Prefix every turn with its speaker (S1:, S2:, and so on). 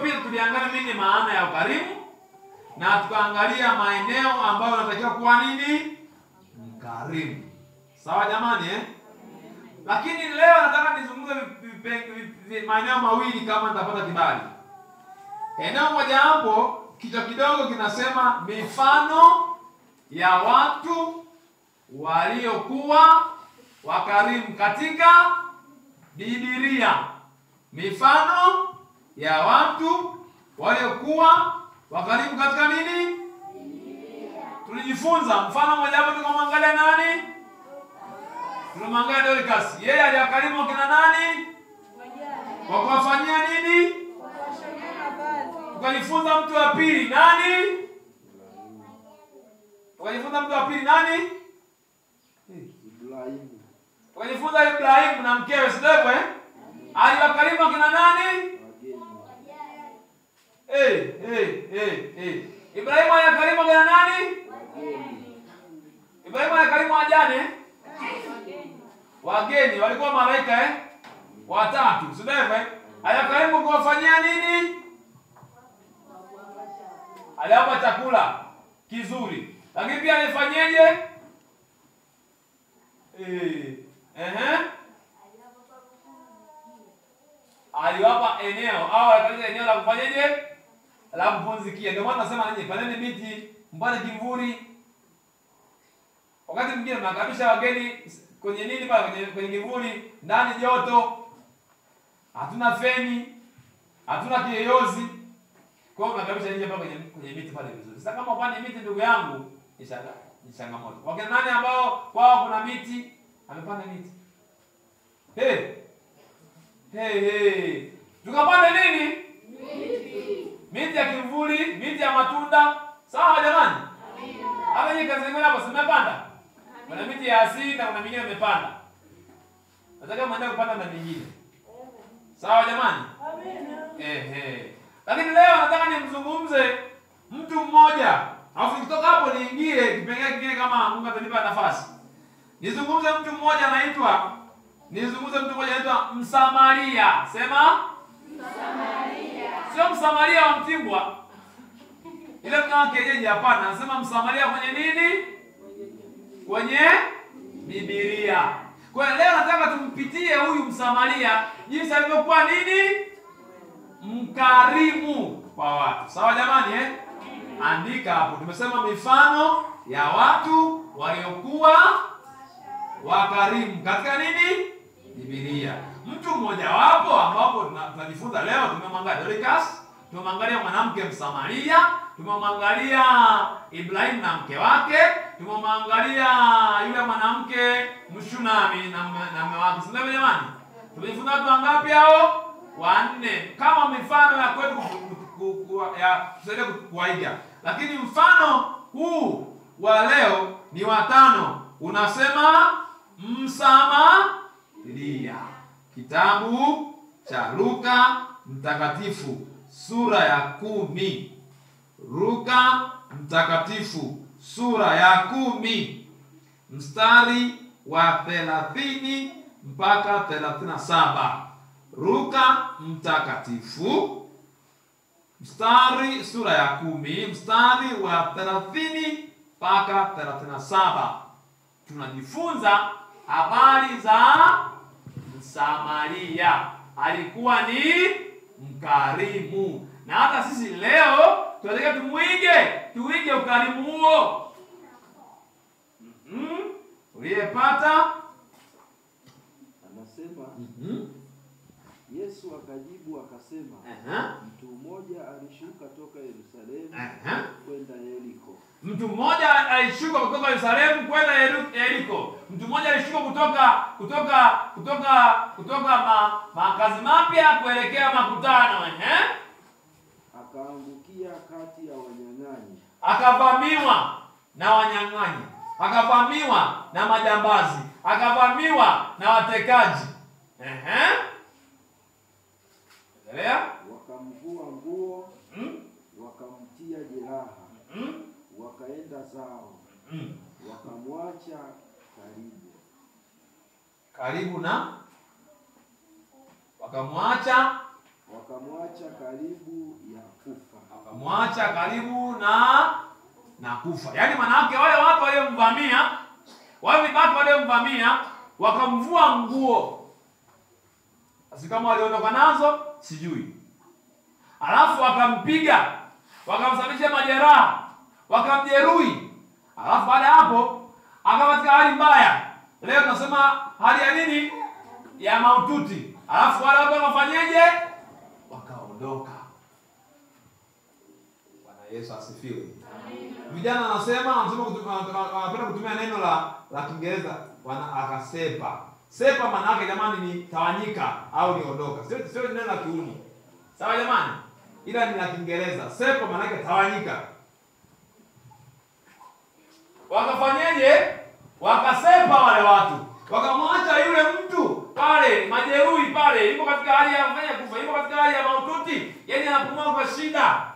S1: iliyopita tuliangalia nini maana ya ukarimu na tukaangalia maeneo ambayo unatakiwa kuwa nini? Mkarimu. Sawa jamani Lakini leo nataka nizungumze maeneo mawili kama nitapata kibali. Eneo moja hapo kichwa kidogo kinasema mifano ya watu waliokuwa wakarimu katika Biblia. Mifano ya watu waliokuwa wakarimu katika nini? Biblia. Tulijifunza mfano mmoja hapo tukamwangalia nani? Tulimwangalia Dorcas. Yeye aliwakarimu kina nani? Kwa kuwafanyia nini? Tukajifunza mtu wa pili nani? Tukajifunza mtu wa pili nani?
S2: Ibrahimu.
S1: Tukajifunza Ibrahimu na mkewe, sivyo aliwakarimu kina nani? Ibrahimu aliwakarimu kina nani? Ibrahimu aliwakarimu wajane? Wageni walikuwa malaika watatu, sivyo aliwakarimu kuwafanyia nini? Aliwapa chakula kizuri. Lakini pia alifanyeje? Aliwapa eneo au alikaleta eneo la kufanyaje? La kupumzikia. Ndio maana nasema nini? Pandeni miti, mpate kivuli. Wakati mwingine mnakaribisha wageni kwenye nini pale kwenye kivuli, ndani joto. Hatuna feni, hatuna kiyoyozi. Kwa hiyo mnakaribisha nje pale kwenye miti pale vizuri. Sasa kama upande miti ndugu yangu, ni changamoto. Wakati nani ambao kwao kuna miti, amepanda miti. Tukapanda nini? Miti ya kivuli, miti ya matunda. Sawa jamani? Hapa nyinyi kazi ngine hapo simepanda. Kuna miti ya asili na kuna mingine imepanda. Nataka mwende kupanda na mingine. Sawa jamani? Lakini leo nataka nimzungumze mtu mmoja. Alafu nikitoka hapo niingie kipengele kingine kama Mungu atanipa nafasi. Nizungumze mtu mmoja anaitwa Msamaria. Sema Msamaria. Sio Msamaria wa Mtibwa. Ile kama kienyeji hapana, anasema Msamaria kwenye nini? Kwenye Biblia. Kwa hiyo leo nataka tumpitie huyu Msamaria jinsi alivyokuwa nini? Mkarimu kwa watu. Sawa jamani Andika hapo. Tumesema mifano ya watu waliokuwa wakarimu katika nini? Biblia. Mtu mmoja wapo ambapo tunajifunza leo, tumemwangalia Dorcas, tumemwangalia mwanamke Msamaria, tumemwangalia Ibrahimu na mke wake, tumemwangalia yule mwanamke Mshunami na mume wake. Sio jamani? Tumejifunza watu wangapi hao? 4. Kama mifano ya kwetu tusaidia kuiga. Lakini mfano huu wa leo ni wa 5. Unasema Msamaria. Kitabu cha Luka Mtakatifu sura ya 10. Luka Mtakatifu sura ya 10 mstari wa 30 mpaka 37. Luka Mtakatifu sura ya 10 mstari wa 30 mpaka 37. Tunajifunza habari za Msamaria. Alikuwa ni mkarimu. Na hata sisi leo tunataka tuige ukarimu huo. Uliyepata?
S2: Anasema Yesu akajibu akasema, mtu mmoja alishuka toka Yerusalemu kwenda Yeriko.
S1: Mtu mmoja alishuka kutoka Yerusalemu kwenda Yeriko. Mtu mmoja alishuka kutoka makazi mapya kuelekea makutano.
S2: Akaangukia kati ya wanyang'anyi.
S1: Akavamiwa na wanyang'anyi. Akavamiwa na majambazi. Akavamiwa na watekaji.
S2: Wakamvua nguo, wakamtia jeraha, wakaenda zao, wakamwacha wakamwacha karibu ya kufa.
S1: Wakamwacha karibu na kufa. Yaani maana yake wale watu waliomvamia, wale vibaka waliomvamia wakamvua nguo. Basi kama waliondoka nazo sijui. Alafu wakampiga, wakamsababishia majeraha, wakamjeruhi. Alafu baada ya hapo akawa katika hali mbaya. Leo tunasema hali ya nini? Ya mahututi. Alafu wale watu wakafanyeje? Wakaondoka. Bwana Yesu asifiwe. Vijana wanapenda kutumia neno la Kiingereza akasepa. Sepa maana yake jamani ni tawanyika au ni ondoka. Sio neno la Kiuni. Sawa jamani? Ila ni la Kiingereza. Sepa maana yake tawanyika. Wakafanyeje? Wakasepa wale watu. Wakamwacha yule mtu pale majeruhi pale, yuko katika hali ya kufanya kufa, yuko katika hali ya mahututi, yaani anapumua kwa shida.